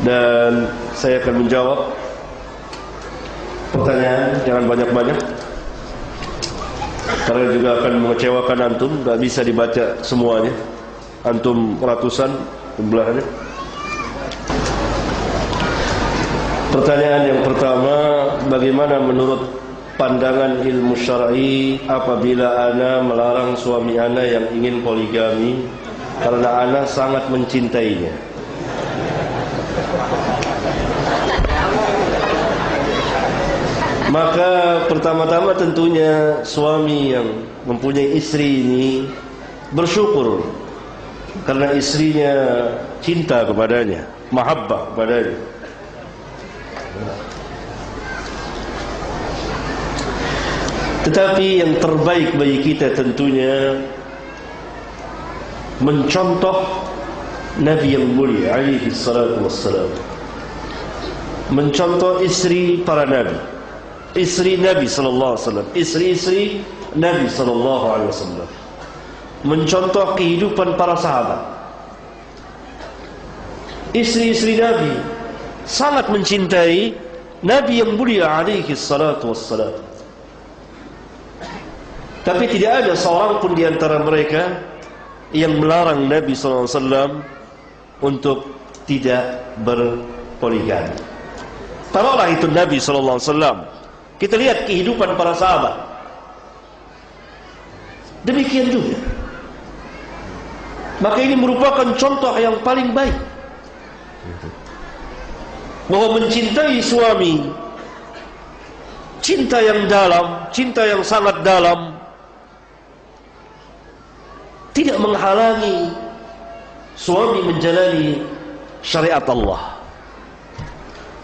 dan saya akan menjawab pertanyaan, jangan banyak-banyak karena juga akan mengecewakan antum, gak bisa dibaca semuanya, antum ratusan jumlahnya. Pertanyaan yang pertama, bagaimana menurut pandangan ilmu syar'i apabila ana melarang suami ana yang ingin poligami karena ana sangat mencintainya? Maka pertama-tama tentunya suami yang mempunyai istri ini bersyukur karena istrinya cinta kepadanya, mahabbah kepadanya. Tetapi yang terbaik bagi kita tentunya mencontoh Nabi yang mulia alaihi salatu wassalam, mencontoh istri para nabi, istri Nabi sallallahu alaihi wasallam, istri-istri Nabi sallallahu alaihi wasallam, mencontoh kehidupan para sahabat. Istri-istri Nabi sangat mencintai Nabi yang mulia alaihi salatu wassalam. Tapi tidak ada seorang pun di antara mereka yang melarang Nabi sallallahu alaihi wasallam untuk tidak berpoligami. Taruhlah itu Nabi sallallahu alaihi wasallam. Kita lihat kehidupan para sahabat. Demikian juga. Maka ini merupakan contoh yang paling baik bahwa mencintai suami, cinta yang dalam, cinta yang sangat dalam, tidak menghalangi suami menjalani syariat Allah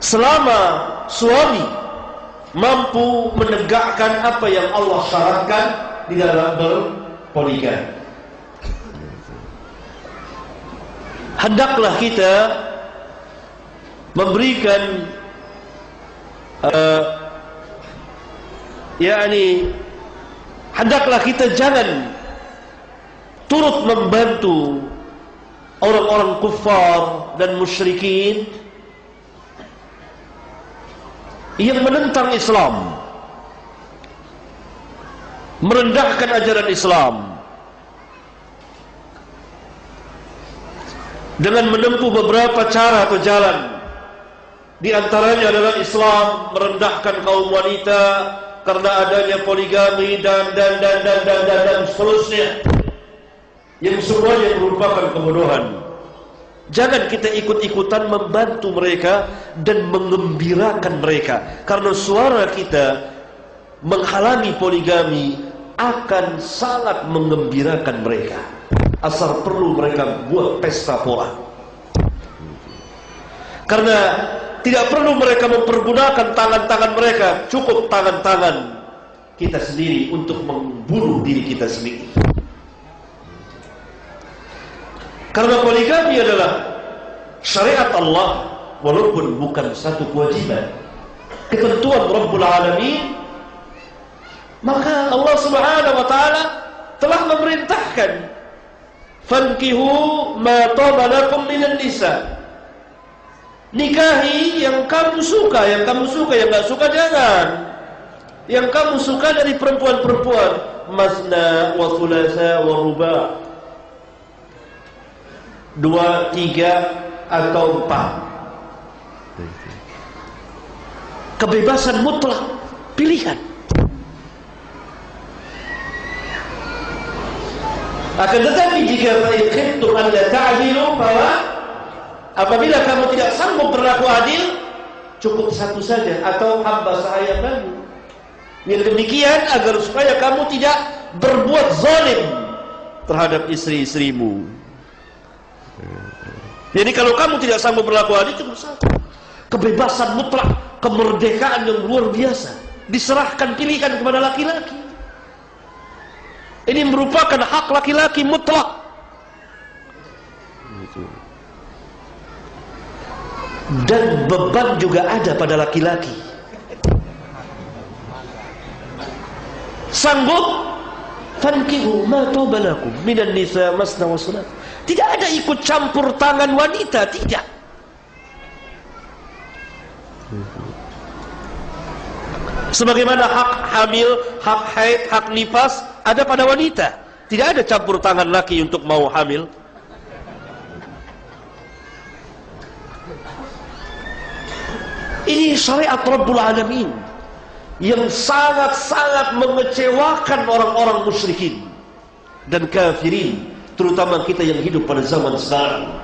selama suami mampu menegakkan apa yang Allah syaratkan di dalam berpoligami. Hendaklah kita memberikan hendaklah kita jangan turut membantu orang-orang kufar dan musyrikin yang menentang Islam, merendahkan ajaran Islam dengan menempuh beberapa cara atau jalan. Di antaranya adalah Islam merendahkan kaum wanita karena adanya poligami dan seterusnya, yang semuanya merupakan kebodohan. Jangan kita ikut-ikutan membantu mereka dan mengembirakan mereka, karena suara kita menghalangi poligami akan sangat mengembirakan mereka. Asal perlu mereka buat pesta pora. Karena tidak perlu mereka mempergunakan tangan-tangan mereka, cukup tangan-tangan kita sendiri untuk membunuh diri kita sendiri. Karena poligami adalah syariat Allah, walaupun bukan satu kewajiban, ketentuan Rabbul Alamin, maka Allah Subhanahu wa taala telah memerintahkan, fankihu ma taba lakum minan nisa. Nikahi yang kamu suka, yang enggak suka jangan. Yang kamu suka dari perempuan-perempuan, masna wa thulatha wa ruba', 2, 3 atau 4. Kebebasan mutlak pilihan. Akan tetapi jika khiftum an la ta'dilu, bahwa apabila kamu tidak sanggup berlaku adil, cukup satu saja atau hamba sahaya kamu. Yang demikian agar supaya kamu tidak berbuat zalim terhadap istri-istrimu. Jadi kalau kamu tidak sanggup berlaku adil, cukup satu. Kebebasan mutlak, kemerdekaan yang luar biasa, diserahkan pilihan kepada laki-laki. Ini merupakan hak laki-laki mutlak. Dan beban juga ada pada laki-laki. Sanggup, fankihu ma taba lakum minan nisa masna wa thulatha. Tidak ada ikut campur tangan wanita, tidak. Sebagaimana hak hamil, hak haid, hak nifas ada pada wanita. Tidak ada campur tangan laki untuk mau hamil. Ini syariat Rabbul Alamin yang sangat-sangat mengecewakan orang-orang musyrikin dan kafirin, terutama kita yang hidup pada zaman sekarang,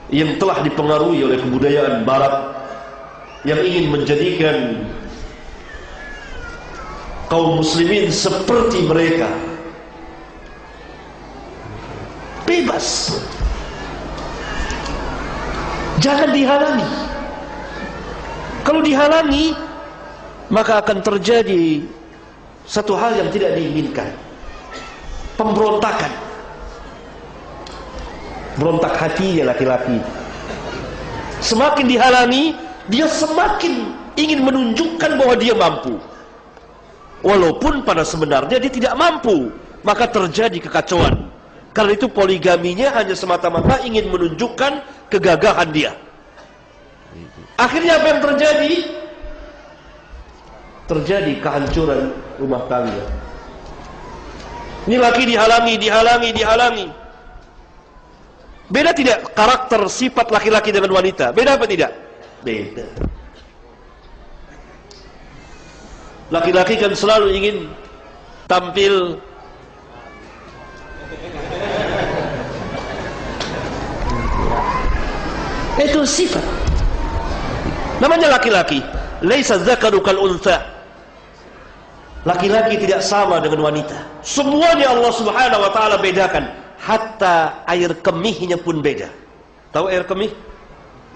yang telah dipengaruhi oleh kebudayaan barat, yang ingin menjadikan kaum muslimin seperti mereka. Bebas, jangan dihalangi. Kalau dihalangi, maka akan terjadi satu hal yang tidak diinginkan, pemberontakan. Berontak hatinya laki-laki. Semakin dihalangi, dia semakin ingin menunjukkan bahwa dia mampu, walaupun pada sebenarnya dia tidak mampu. Maka terjadi kekacauan. Karena itu poligaminya hanya semata-mata ingin menunjukkan kegagahan dia. Akhirnya apa yang terjadi? Terjadi kehancuran rumah tangga. Ini laki dihalangi. Beda tidak karakter sifat laki-laki dengan wanita? Beda apa tidak? Beda. Laki-laki kan selalu ingin tampil itu sifat. Namanya laki-laki. Laisa dzakaru kal untha. Laki-laki tidak sama dengan wanita. Semuanya Allah Subhanahu wa taala bedakan. Hatta air kemihnya pun beda. Tahu air kemih?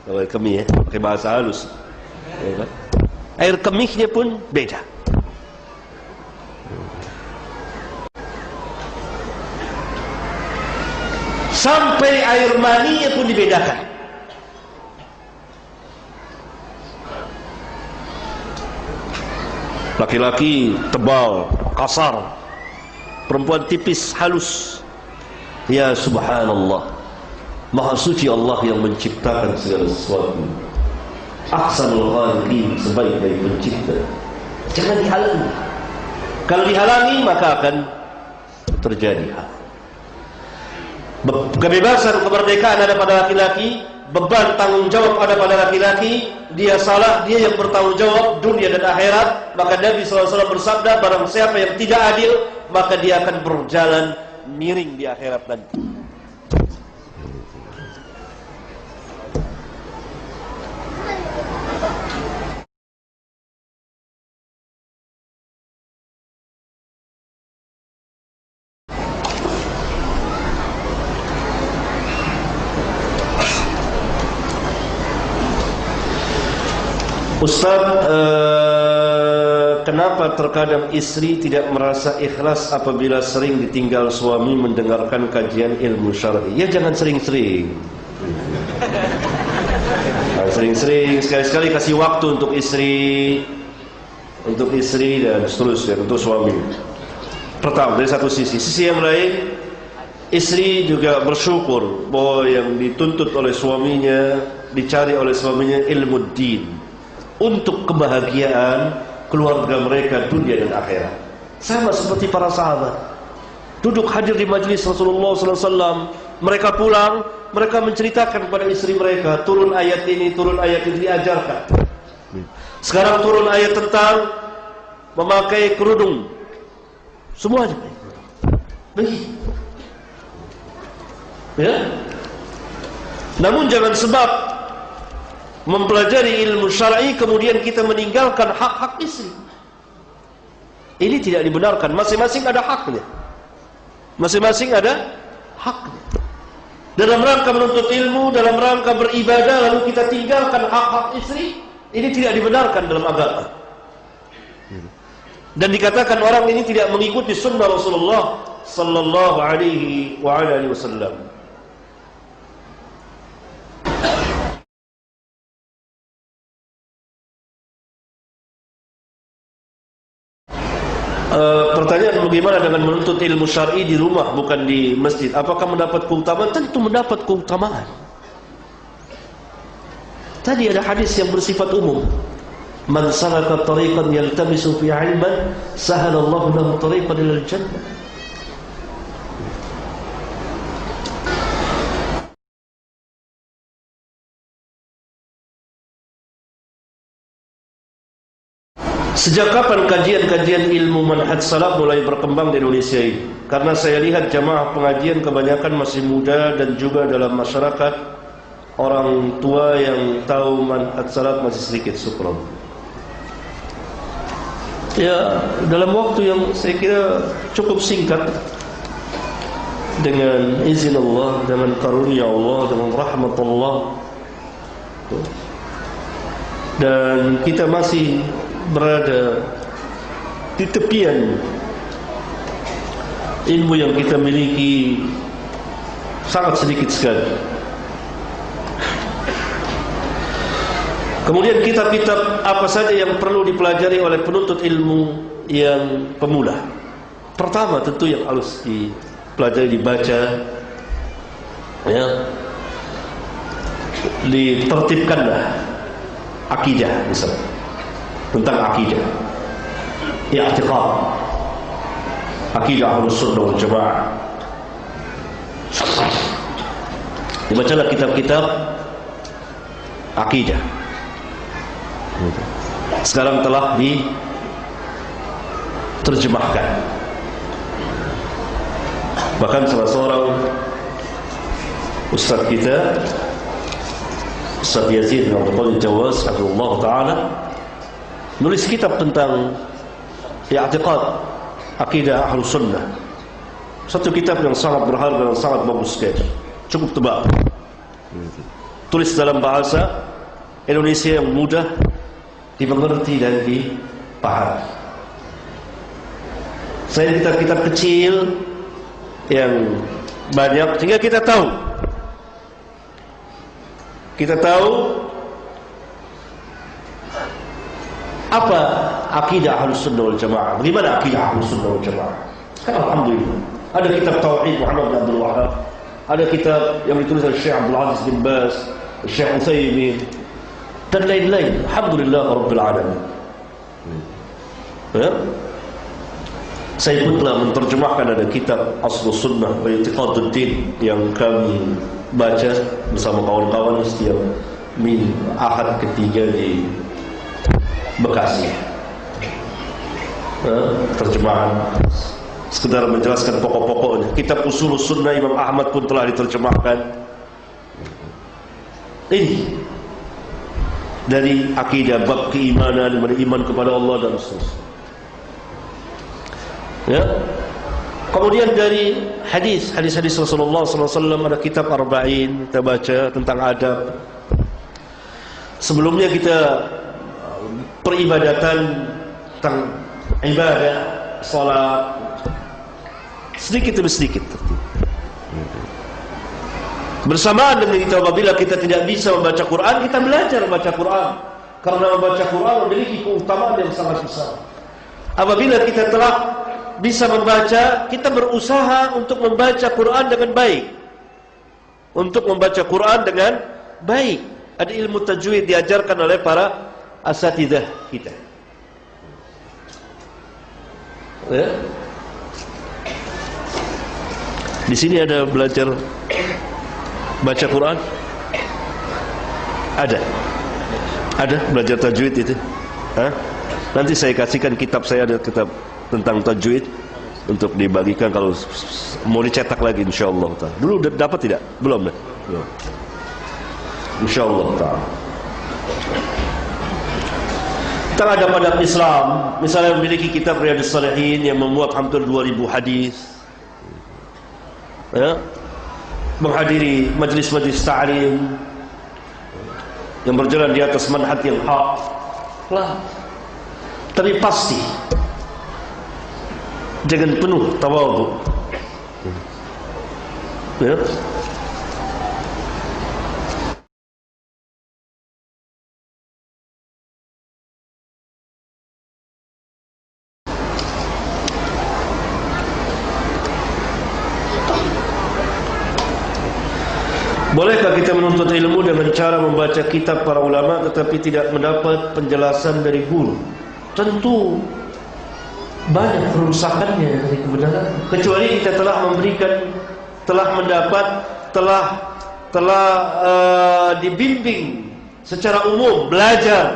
Tahu air kemih ya? Pakai bahasa halus. Air kemihnya pun beda. Sampai air maninya pun dibedakan. Laki-laki tebal, kasar. Perempuan tipis, halus. Ya subhanallah, maha suci Allah yang menciptakan segala sesuatu. Ahsanul khaliqin, sebaik-baik pencipta. Jangan dihalangi. Kalau dihalangi maka akan terjadi hal. Kebebasan, kemerdekaan ada pada laki-laki, beban tanggung jawab ada pada laki-laki. Dia salah, dia yang bertanggung jawab dunia dan akhirat. Maka Nabi SAW bersabda, barang siapa yang tidak adil, maka dia akan berjalan miring di akhirat nanti. Ustaz, kenapa terkadang istri tidak merasa ikhlas apabila sering ditinggal suami mendengarkan kajian ilmu syar'i? Ya jangan sering-sering. Sering-sering, sekali-sekali kasih waktu untuk istri dan seterusnya untuk suami. Pertama, dari satu sisi yang lain, istri juga bersyukur bahwa yang dituntut oleh suaminya, dicari oleh suaminya ilmu din untuk kebahagiaan keluarga mereka dunia dan akhirat. Sama seperti para sahabat, duduk hadir di majlis Rasulullah SAW. Mereka pulang, mereka menceritakan kepada istri mereka, turun ayat ini, diajarkan. Sekarang turun ayat tentang memakai kerudung. Semuanya begitu. Ya. Namun jangan sebab mempelajari ilmu syar'i kemudian kita meninggalkan hak-hak istri. Ini tidak dibenarkan. Masing-masing ada haknya. Masing-masing ada haknya. Dalam rangka menuntut ilmu, dalam rangka beribadah, lalu kita tinggalkan hak-hak istri, ini tidak dibenarkan dalam agama. Dan dikatakan orang ini tidak mengikuti sunnah Rasulullah sallallahu alaihi wasallam. Pertanyaan, bagaimana dengan menuntut ilmu syar'i di rumah bukan di masjid? Apakah mendapat keutamaan? Tentu mendapat keutamaan. Tadi ada hadis yang bersifat umum. Man salaka tariqan yaltamisu fi 'ilman sahalallahu lahu tariqan ilal jannah. Sejak kapan kajian-kajian ilmu manhaj salaf mulai berkembang di Indonesia ini? Karena saya lihat jamaah pengajian kebanyakan masih muda dan juga dalam masyarakat orang tua yang tahu manhaj salaf masih sedikit. Syukran. Ya, dalam waktu yang saya kira cukup singkat, dengan izin Allah, dengan karunia Allah, dengan rahmat Allah, dan kita masih berada di tepian ilmu yang kita miliki sangat sedikit sekali. Kemudian kitab-kitab apa saja yang perlu dipelajari oleh penuntut ilmu yang pemula? Pertama tentu yang harus dipelajari, dibaca, ya, ditertibkanlah akidah, misalnya tentang akidah, i'tiqad, akidah Ahlus Sunnah wal Jamaah. Dibacalah kitab-kitab akidah. Sekarang telah diterjemahkan. Bahkan salah seorang ustaz kita, Ustaz Yazid bin Abdul Qadir Jawaz hafizahullah taala, nulis kitab tentang i'tiqad, akidah Ahlus Sunnah. Satu kitab yang sangat berharga dan sangat bagus sekali, cukup tebal. Tulis dalam bahasa Indonesia yang mudah dimengerti dan dipahami. Selain kitab-kitab kecil yang banyak, sehingga kita tahu apa akidah Ahlus Sunnah wal Jamaah, bagaimana akidah Ahlus Sunnah wal Jamaah. Kan alhamdulillah ada kitab Tauhid Muhammad bin Abdul Wahhab, ada kitab yang ditulis oleh Syekh Abdul Aziz bin Baz, Syekh Utsaimin, dan lain-lain. Alhamdulillah Rabbil Alamin. Ya? Saya pun telah menerjemahkan ada kitab Aslus Sunnah wa I'tiqaduddin yang kami baca bersama kawan-kawan setiap Ahad ketiga di Bekasi. Terjemahan sekedar menjelaskan pokok-pokoknya. Kitab Ushulus Sunnah Imam Ahmad pun telah diterjemahkan. Ini dari akidah, bab keimanan, beriman kepada Allah dan seterusnya. Ya. Kemudian dari hadis Rasulullah SAW, ada kitab Arba'in kita baca tentang adab. Sebelumnya kita peribadatan, tentang ibadah, salat, sedikit demi sedikit. Bersamaan dengan itu, apabila kita tidak bisa membaca Quran, kita belajar membaca Quran, karena membaca Quran memiliki keutamaan yang sangat besar. Apabila kita telah bisa membaca, kita berusaha untuk membaca Quran dengan baik. Untuk membaca Quran dengan baik. Ada ilmu tajwid diajarkan oleh para asatidzah kita. Ya. Di sini ada belajar baca Quran? Ada belajar tajwid itu? Hah? Nanti saya kasihkan kitab, saya ada kitab tentang tajwid untuk dibagikan kalau mau dicetak lagi insyaallah taala. Dulu dapat tidak? Belum dah. Insyaallah taala. Tentang adab-adab Islam, misalnya memiliki kitab Riyadhus Shalihin yang memuat hampir 2000 hadis. Ya. Menghadiri majlis-majlis ta'lim yang berjalan di atas manhaj yang hak. Lah. Tapi pasti dengan penuh tawadhu. Ya. Bolehkah kita menuntut ilmu dengan cara membaca kitab para ulama tetapi tidak mendapat penjelasan dari guru? Tentu banyak kerusakannya dari kebenaran. Kecuali kita telah memberikan, telah mendapat, telah dibimbing secara umum, belajar.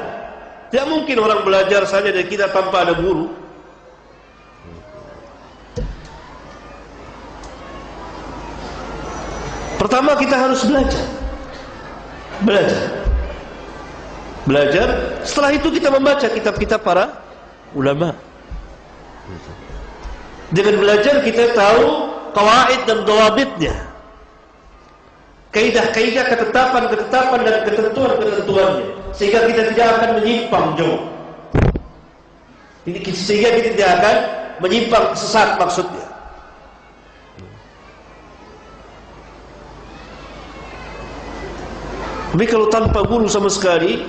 Tidak mungkin orang belajar saja dari kita tanpa ada guru. Pertama kita harus belajar. Setelah itu kita membaca kitab-kitab para ulama. Dengan belajar kita tahu qawaid dan dawabitnya, kaidah-kaidah, ketetapan-ketetapan dan ketentuan-ketentuannya, sehingga kita tidak akan menyimpang jauh. Sehingga kita tidak akan menyimpang sesat maksudnya. Tapi kalau tanpa guru sama sekali,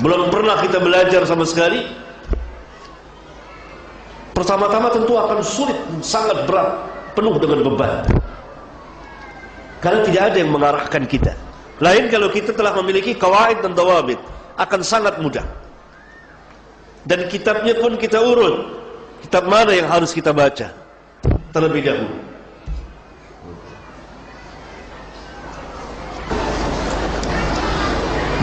belum pernah kita belajar sama sekali, pertama-tama tentu akan sulit, sangat berat, penuh dengan beban. Karena tidak ada yang mengarahkan kita. Lain kalau kita telah memiliki qawaid dan dawabit, akan sangat mudah. Dan kitabnya pun kita urut, kitab mana yang harus kita baca terlebih dahulu.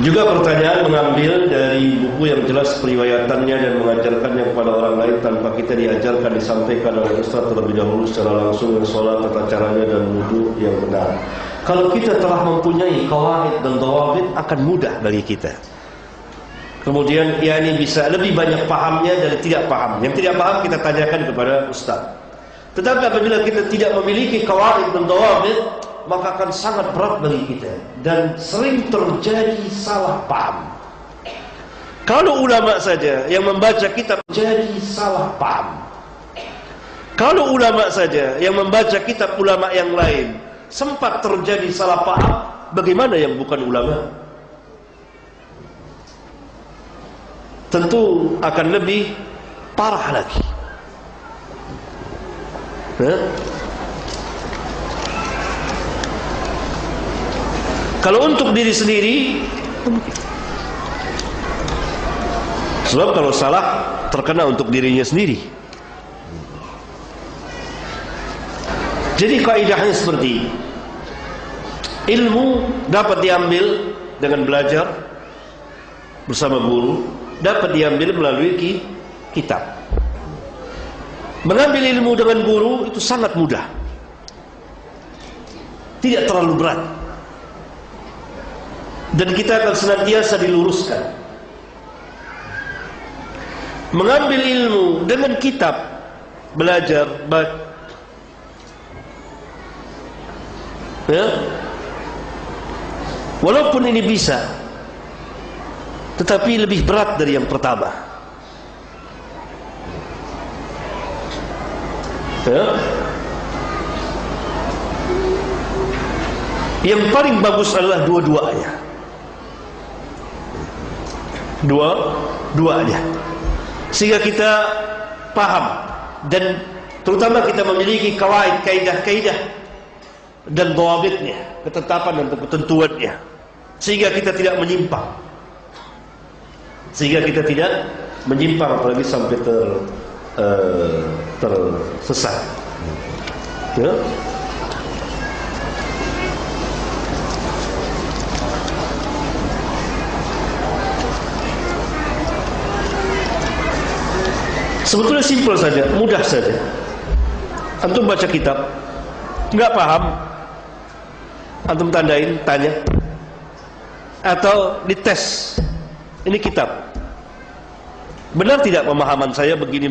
Juga pertanyaan mengambil dari buku yang jelas periwayatannya dan mengajarkannya kepada orang lain tanpa kita diajarkan, disampaikan oleh Ustaz terlebih dahulu secara langsung, sholat, tata caranya dan wudu yang benar. Kalau kita telah mempunyai qawaid dan dawabit, akan mudah bagi kita. Kemudian ini bisa lebih banyak pahamnya dari tidak paham. Yang tidak paham kita tanyakan kepada Ustaz. Tetapi apabila kita tidak memiliki qawaid dan dawabit, maka akan sangat berat bagi kita dan sering terjadi salah paham. Kalau ulama saja yang membaca kitab jadi salah paham. Kalau ulama saja yang membaca kitab ulama yang lain sempat terjadi salah paham, bagaimana yang bukan ulama? Tentu akan lebih parah lagi. Kalau untuk diri sendiri, sebab kalau salah terkena untuk dirinya sendiri. Jadi kaidahnya seperti ilmu dapat diambil dengan belajar bersama guru, dapat diambil melalui kitab. Mengambil ilmu dengan guru itu sangat mudah, tidak terlalu berat. Dan kita akan senantiasa diluruskan. Mengambil ilmu dengan kitab, belajar, ya. Walaupun ini bisa, tetapi lebih berat dari yang pertama. Ya. Yang paling bagus adalah dua-duanya. Dua-duanya. Sehingga kita paham dan terutama kita memiliki kawaid, kaidah-kaidah dan dawabitnya, ketetapan dan ketentuannya, sehingga kita tidak menyimpang. Apalagi sampai tersesat. Ya. Sebetulnya simpel saja, mudah saja. Antum baca kitab, nggak paham, antum tandain, tanya, atau dites. Ini kitab. Benar tidak pemahaman saya begini?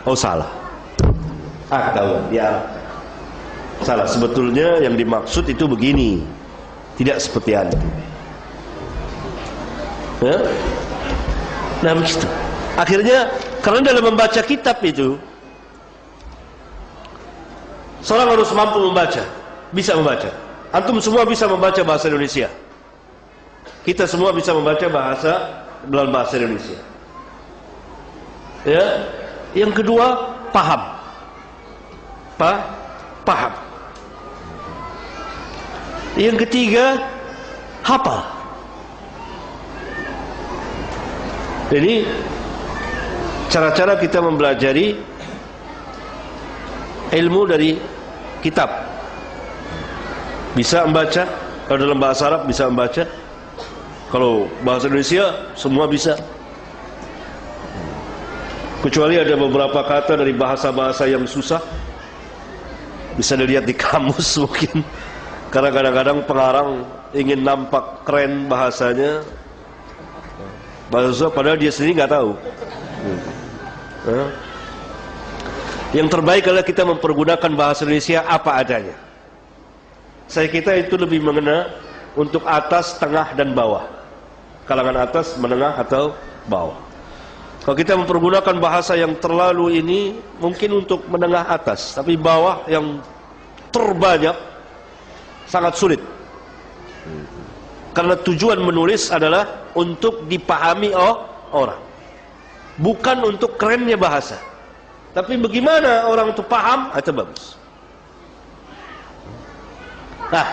Oh salah. Tahu ya. Salah. Sebetulnya yang dimaksud itu begini, tidak seperti antum. Ya? Nah begitu. Akhirnya karena dalam membaca kitab itu seorang harus mampu membaca, bisa membaca. Antum semua bisa membaca bahasa Indonesia. Kita semua bisa membaca dalam bahasa Indonesia. Ya. Yang kedua, paham. Paham. Yang ketiga, hafal. Jadi cara-cara kita mempelajari ilmu dari kitab. Bisa membaca, kalau dalam bahasa Arab bisa membaca. Kalau bahasa Indonesia semua bisa. Kecuali ada beberapa kata dari bahasa-bahasa yang susah, bisa dilihat di kamus mungkin. Karena kadang-kadang pengarang ingin nampak keren bahasanya, bahasa padahal dia sendiri nggak tahu. Yang terbaik adalah kita mempergunakan bahasa Indonesia apa adanya. Saya kira itu lebih mengena untuk atas, tengah, dan bawah. Kalangan atas, menengah, atau bawah. Kalau kita mempergunakan bahasa yang terlalu ini, mungkin untuk menengah atas, tapi bawah yang terbanyak sangat sulit. Karena tujuan menulis adalah untuk dipahami orang, bukan untuk kerennya bahasa. Tapi bagaimana orang itu paham, itu bagus. Nah,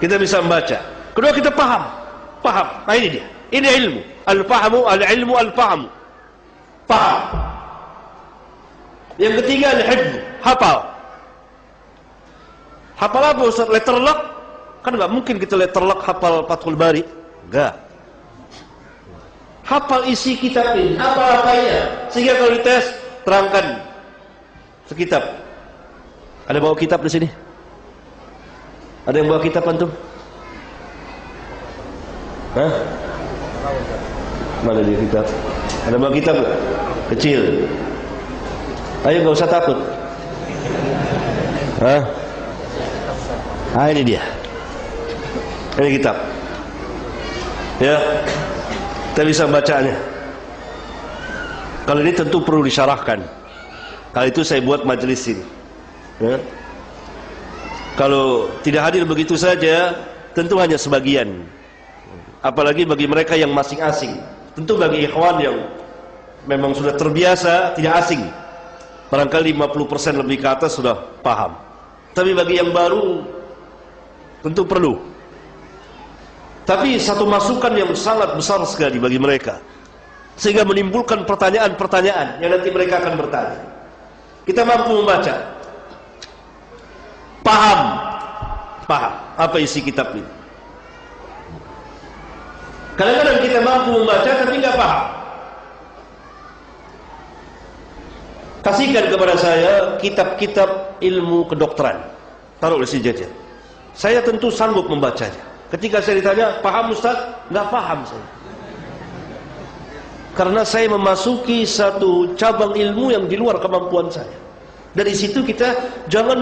kita bisa membaca. Kedua, kita paham. Nah, ini dia. Ini ilmu. Al-fahamu, al-ilmu, al-fahamu. Paham. Yang ketiga, al-hifdhu. Hafal. Hafal apa Ustaz? Letter lock? Kan enggak mungkin kita letter lock hafal Fathul Bari. Enggak. Hafal isi kitab ini. Hafal apanya? Sehingga kalau dites, terangkan sekitab. Ada bawa kitab di sini? Ada yang bawa kitab antum? Hah? Mana dia kitab? Ada bawa kitab gak? Kecil. Ayo, gak usah takut. Hah? Ah, ini dia. Ini kitab. Ya, kita bisa bacanya. Kalau ini tentu perlu disyarahkan. Kali itu saya buat majelis ini. Ya. Kalau tidak hadir begitu saja, tentu hanya sebagian. Apalagi bagi mereka yang masing asing. Tentu bagi ikhwan yang memang sudah terbiasa, tidak asing. Barangkali 50% lebih ke atas sudah paham. Tapi bagi yang baru, tentu perlu. Tapi satu masukan yang sangat besar sekali bagi mereka, sehingga menimbulkan pertanyaan-pertanyaan yang nanti mereka akan bertanya. Kita mampu membaca, paham apa isi kitab ini. Kadang-kadang kita mampu membaca tapi nggak paham. Kasihkan kepada saya kitab-kitab ilmu kedokteran, taruh di sini saja. Saya tentu sanggup membacanya. Ketika saya ditanya, paham Ustaz? Nggak paham saya. Karena saya memasuki satu cabang ilmu yang di luar kemampuan saya. Dari situ kita jangan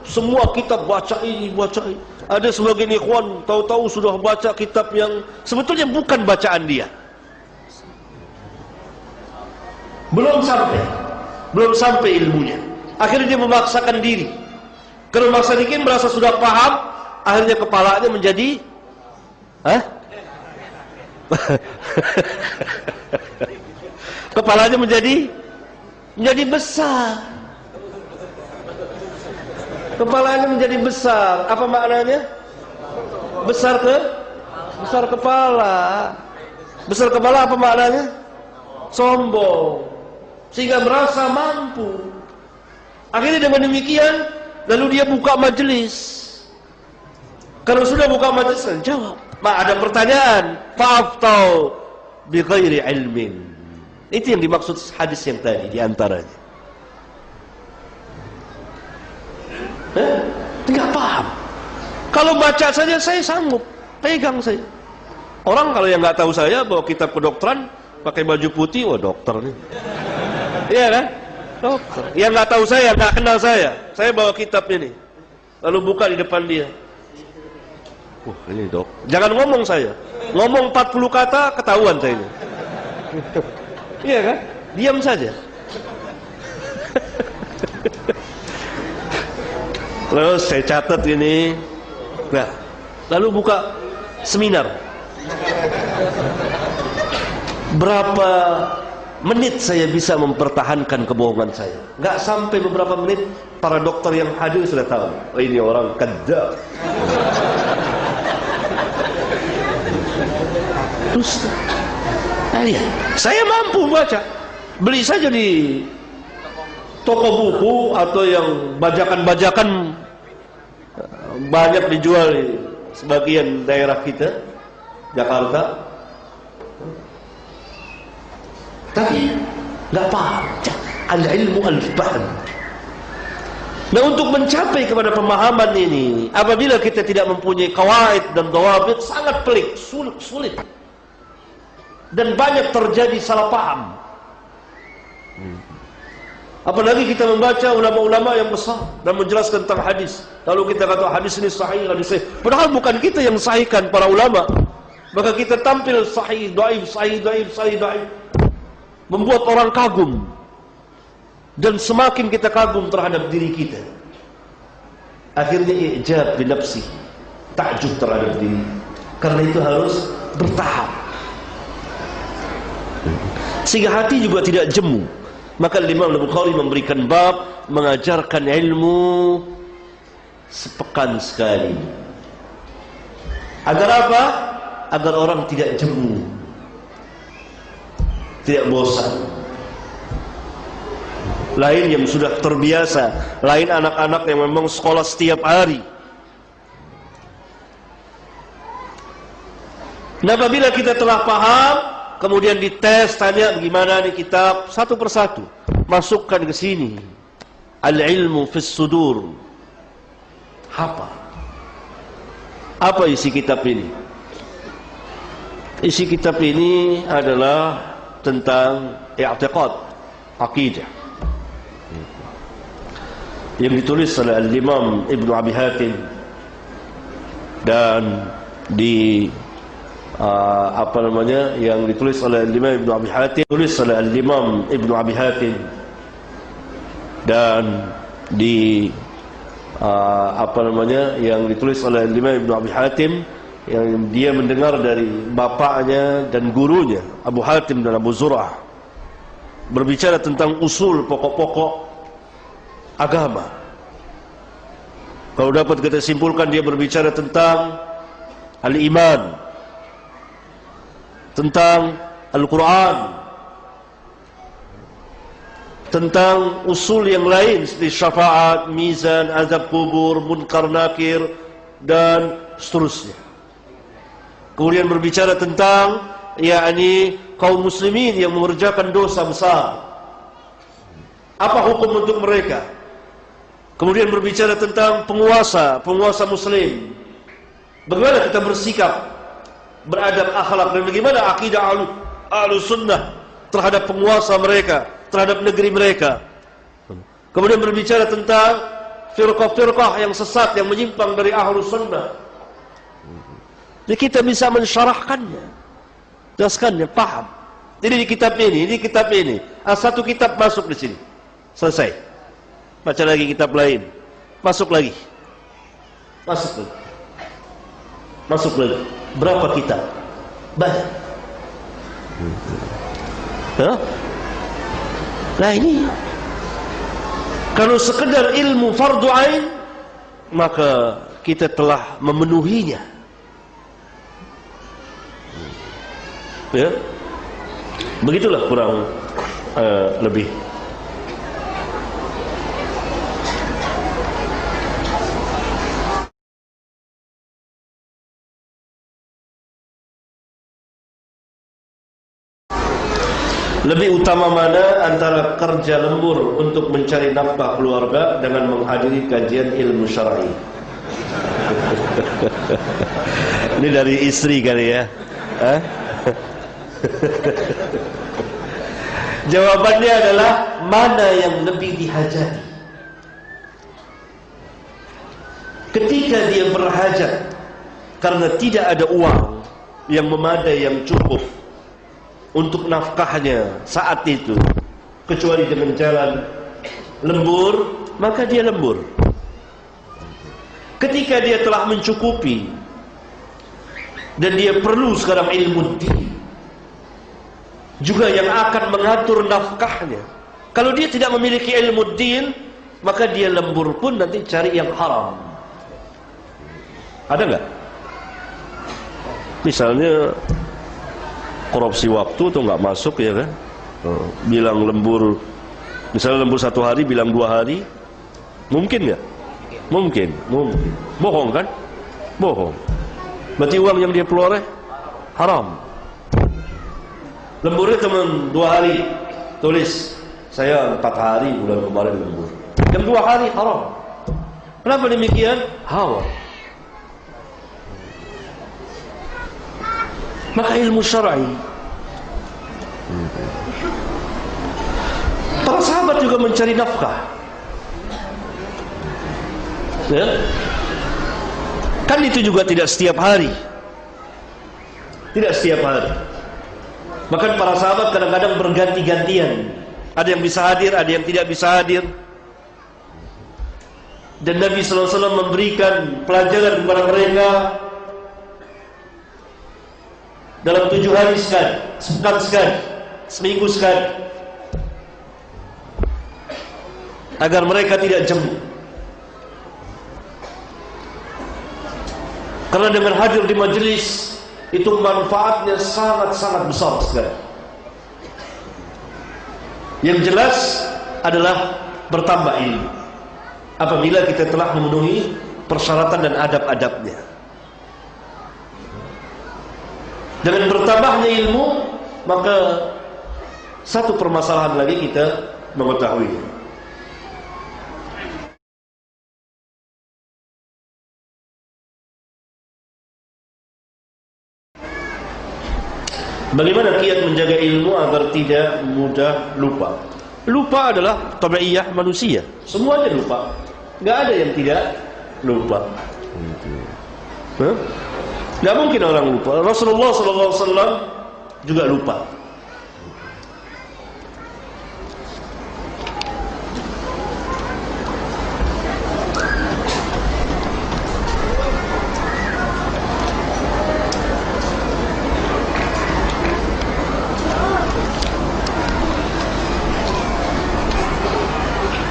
semua kitab baca ini, baca ini. Ada sebagian ikhwan tahu-tahu sudah baca kitab yang sebetulnya bukan bacaan dia. Belum sampai ilmunya. Akhirnya dia memaksakan diri. Kalau memaksa diri merasa sudah paham, akhirnya kepalanya menjadi kepalanya menjadi besar. Kepalanya menjadi besar. Apa maknanya? Besar kepala. Besar kepala apa maknanya? Sombong. Sehingga merasa mampu. Akhirnya dengan demikian, lalu dia buka majelis. Kalau sudah buka majelis, jawab. Ada pertanyaan, fa'aftau bi ghairi ilmin. Itu yang dimaksud hadis yang tadi diantaranya. Tidak paham. Kalau baca saja saya sanggup, pegang saya. Orang kalau yang nggak tahu saya bawa kitab kedokteran, pakai baju putih, wah dokter nih. Iya kan? Dokter. Yang nggak tahu saya, nggak kenal saya bawa kitab ini. Lalu buka di depan dia. Ini dok. Jangan ngomong saya. Ngomong 40 kata ketahuan saya ini. Iya kan? Diam saja. Lalu saya catat ini. Nah, lalu buka seminar. Berapa menit saya bisa mempertahankan kebohongan saya? Nggak sampai beberapa menit, para dokter yang hadir sudah tahu. Oh, ini orang kadzdzab. Ustaz. Nah, ya. Saya mampu baca. Beli saja di toko buku atau yang bajakan-bajakan banyak dijual di sebagian daerah kita, Jakarta. Tapi nggak paham. Al-ilmu al-fahm. Nah, untuk mencapai kepada pemahaman ini, apabila kita tidak mempunyai qawaid dan dawabit, sangat pelik, sulit. Dan banyak terjadi salah paham. Apalagi kita membaca ulama-ulama yang besar dan menjelaskan tentang hadis. Lalu kita kata hadis ini sahih, hadis sahih. Padahal bukan kita yang sahihkan, para ulama. Maka kita tampil sahih, dhaif, sahih, dhaif, sahih, dhaif. Membuat orang kagum. Dan semakin kita kagum terhadap diri kita, akhirnya i'jab bi nafsi, takjub terhadap diri. Karena itu harus bertahap, sehingga hati juga tidak jemu. Maka Imam Al-Bukhari memberikan bab mengajarkan ilmu sepekan sekali. Agar apa? Agar orang tidak jemu, tidak bosan. Lain yang sudah terbiasa, lain anak-anak yang memang sekolah setiap hari. Nah, apabila kita telah paham, kemudian dites, tanya bagaimana nih kitab, satu persatu masukkan ke sini. Al-ilmu fis sudur. Apa isi kitab ini? Isi kitab ini adalah tentang i'tiqad, akidah, yang ditulis oleh Al-Imam Ibnu Abi Hatim dan yang ditulis oleh Al-Imam Ibnu Abi Hatim, dan yang ditulis oleh Al-Imam Ibnu Abi Hatim, yang dia mendengar dari bapaknya dan gurunya Abu Hatim dan Abu Zur'ah, berbicara tentang usul pokok-pokok agama. Kalau dapat kita simpulkan, dia berbicara tentang al-iman, tentang Al-Quran, tentang usul yang lain seperti syafaat, mizan, azab kubur, munkar nakir, dan seterusnya. Kemudian berbicara tentang kaum muslimin yang mengerjakan dosa besar, apa hukum untuk mereka. Kemudian berbicara tentang penguasa muslim, bagaimana kita bersikap, beradab, akhlak, dan bagaimana akidah ahlu sunnah terhadap penguasa mereka, terhadap negeri mereka. Kemudian berbicara tentang firqah-firqah yang sesat, yang menyimpang dari ahlu sunnah. Jadi kita bisa mensyarahkannya, jelaskannya, paham. Jadi di kitab ini, satu kitab masuk di sini, selesai. Baca lagi kitab lain, masuk lagi. Berapa kitab? Banyak. Nah, ini kalau sekedar ilmu fardu ain, maka kita telah memenuhinya. Ya, begitulah kurang lebih. Lebih utama mana antara kerja lembur untuk mencari nafkah keluarga dengan menghadiri kajian ilmu syar'i? Ini dari istri kali ya? Jawabannya adalah mana yang lebih dihajati. Ketika dia berhajat karena tidak ada uang yang memadai, yang cukup untuk nafkahnya saat itu, kecuali dengan jalan lembur, maka dia lembur. Ketika dia telah mencukupi dan dia perlu sekarang ilmu din juga yang akan mengatur nafkahnya, kalau dia tidak memiliki ilmu din, maka dia lembur pun nanti cari yang haram. Ada nggak? Misalnya korupsi waktu tuh nggak masuk ya kan. Bilang lembur, misalnya lembur 1 hari bilang 2 hari, mungkin nggak? Mungkin. Bohong kan? Bohong. Berarti uang yang dia peroleh haram. Lemburnya cuma 2 hari, tulis saya 4 hari bulan kemarin lembur. Yang 2 hari haram. Kenapa demikian? Hawa. Maka ilmu syar'i, para sahabat juga mencari nafkah. Ya? Kan itu juga tidak setiap hari. Tidak setiap hari. Bahkan para sahabat kadang-kadang berganti-gantian. Ada yang bisa hadir, ada yang tidak bisa hadir. Dan Nabi SAW memberikan pelajaran kepada mereka dalam 7 hari sekali, sepekan sekali, seminggu sekali, agar mereka tidak jemu. Karena dengan hadir di majelis itu manfaatnya sangat-sangat besar sekali. Yang jelas adalah bertambah ilmu apabila kita telah memenuhi persyaratan dan adab-adabnya. Dengan bertambahnya ilmu, maka satu permasalahan lagi kita mengetahui. Bagaimana kiat menjaga ilmu agar tidak mudah lupa? Lupa adalah tabiiyah manusia. Semuanya lupa. Nggak ada yang tidak lupa. Nggak mungkin orang lupa. Rasulullah SAW juga lupa.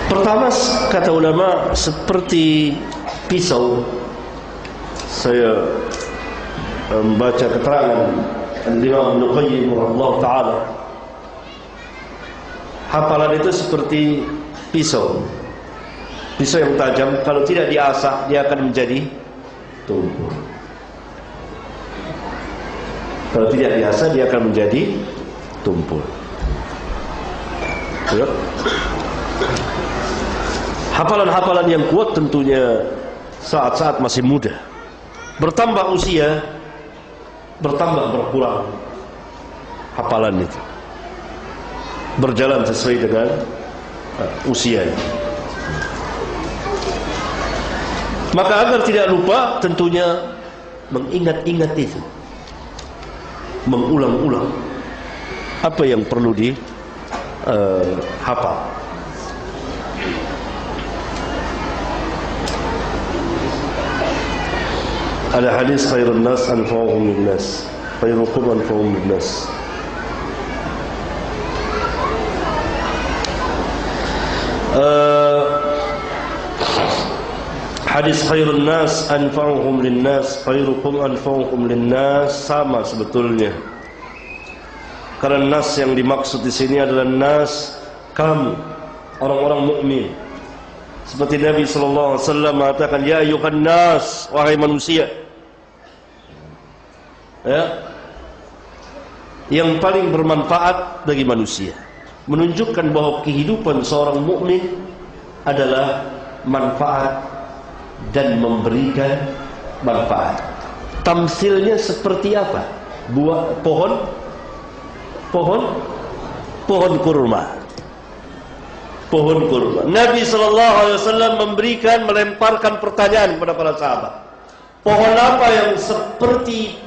Pertama, kata ulama, seperti pisau. Saya membaca keterangan Imam Ibnu Qayyim rahimahullah taala. Hafalan itu seperti pisau. Pisau yang tajam, kalau tidak diasah dia akan menjadi tumpul. Kalau tidak diasah dia akan menjadi tumpul. Ya. Hafalan-hafalan yang kuat tentunya saat-saat masih muda. Bertambah usia, bertambah berkurang hafalan itu. Berjalan sesuai dengan usianya. Maka agar tidak lupa, tentunya mengingat-ingat itu, mengulang-ulang apa yang perlu dihafal. Ada hadis khairun nas anfa'uhum linnas, khairukum anfa'uhum linnas. Hadis khairun nas anfa'uhum linnas, khairukum anfa'uhum linnas sama sebetulnya. Karena nas yang dimaksud di sini adalah nas kamu, orang-orang mukmin. Seperti Nabi sallallahu alaihi wasallam mengatakan, ya ayyuhan nas, wahai manusia. Ya. Yang paling bermanfaat bagi manusia, menunjukkan bahwa kehidupan seorang mukmin adalah manfaat dan memberikan manfaat. Tamsilnya seperti apa? Buah pohon kurma. Pohon kurma. Nabi SAW melemparkan pertanyaan kepada para sahabat. Pohon apa yang seperti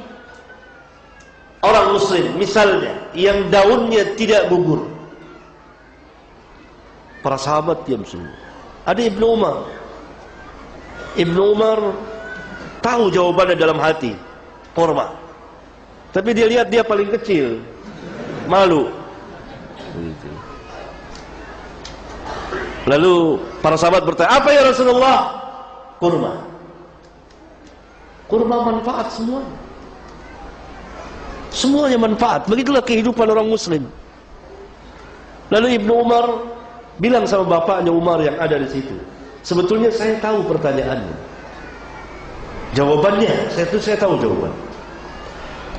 orang muslim, misalnya, yang daunnya tidak gugur? Para sahabat diam semua. Ada Ibnu Umar. Ibnu Umar tahu jawabannya dalam hati, kurma. Tapi dia lihat dia paling kecil, malu. Lalu para sahabat bertanya, apa ya Rasulullah? Kurma. Kurma manfaat semua. Semuanya manfaat. Begitulah kehidupan orang muslim. Lalu Ibnu Umar bilang sama bapaknya Umar yang ada di situ, sebetulnya saya tahu pertanyaannya, jawabannya, saya tahu jawaban.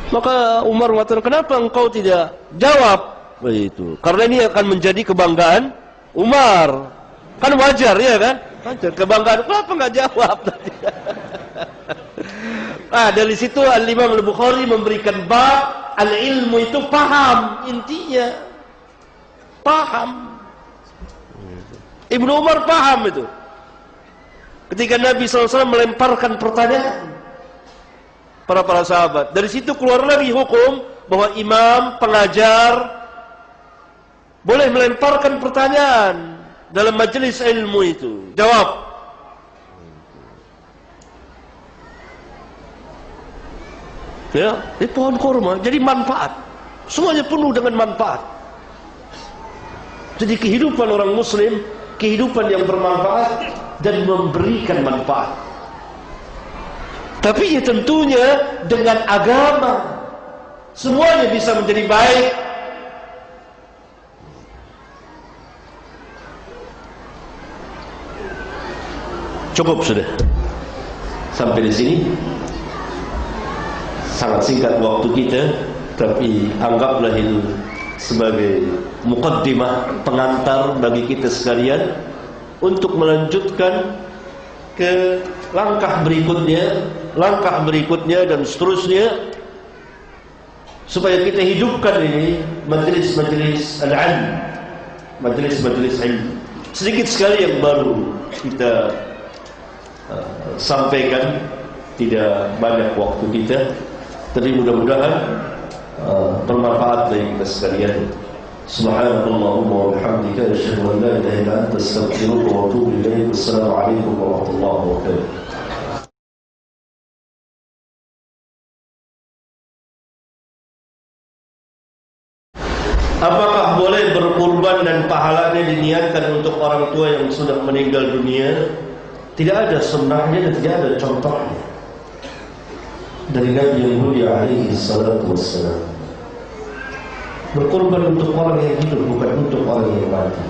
Maka Umar mengatakan, kenapa engkau tidak jawab? Begitu. Karena ini akan menjadi kebanggaan Umar. Kan wajar ya kan? Wajar kebanggaan. Kenapa nggak jawab tadi? Dari situ Al-Imam Al-Bukhari memberikan bab al-ilmu itu paham, intinya paham. Ibnu Umar paham itu. Ketika Nabi SAW melemparkan pertanyaan para sahabat, dari situ keluar lagi hukum bahwa imam, pengajar boleh melemparkan pertanyaan dalam majelis ilmu itu. Jawab. Ya, ini pohon kurma jadi manfaat. Semuanya penuh dengan manfaat. Jadi kehidupan orang muslim, kehidupan yang bermanfaat dan memberikan manfaat. Tapi ya tentunya dengan agama semuanya bisa menjadi baik. Cukup sudah. Sampai di sini. Sangat singkat waktu kita, tapi anggaplah ini sebagai muqaddimah, pengantar bagi kita sekalian untuk melanjutkan ke langkah berikutnya dan seterusnya, supaya kita hidupkan ini majelis-majelis al-ilm, majelis-majelis ilmu. Sedikit sekali yang baru kita sampaikan, tidak banyak waktu kita, tapi mudah-mudahan bermanfaat bagi kita sekalian. Subhanallahumma wa bihamdika asyhadu an la ilaha illa anta astaghfiruka wa atubu ilaik. Wassalamualaikum warahmatullahi wabarakatuh. Apakah boleh berkurban dan pahalanya diniatkan untuk orang tua yang sudah meninggal dunia? Tidak ada sunnahnya dan tidak ada contohnya dari Nabi yang mulia alaihi salatu wassalam. Berkorban untuk orang yang hidup, bukan untuk orang yang mati.